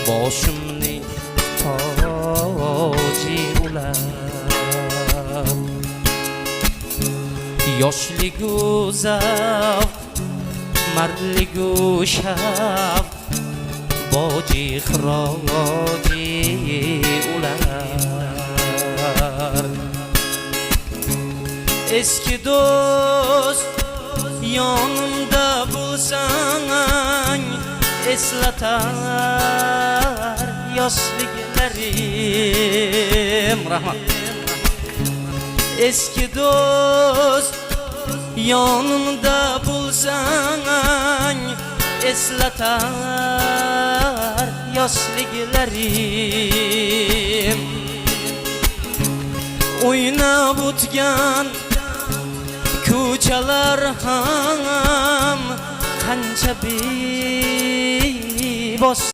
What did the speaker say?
boshimni toji ular. Yoshligu zavq, mardligu shavq, boji xiroji ular. Eski do'st yonimda bo'lsang, eslatar yoshliklarim. Rahmat. Eski do'st yonimda bo'lsang, eslatar yoshliklarim. O'ynab o'tgan ko'chalar ham qancha bebos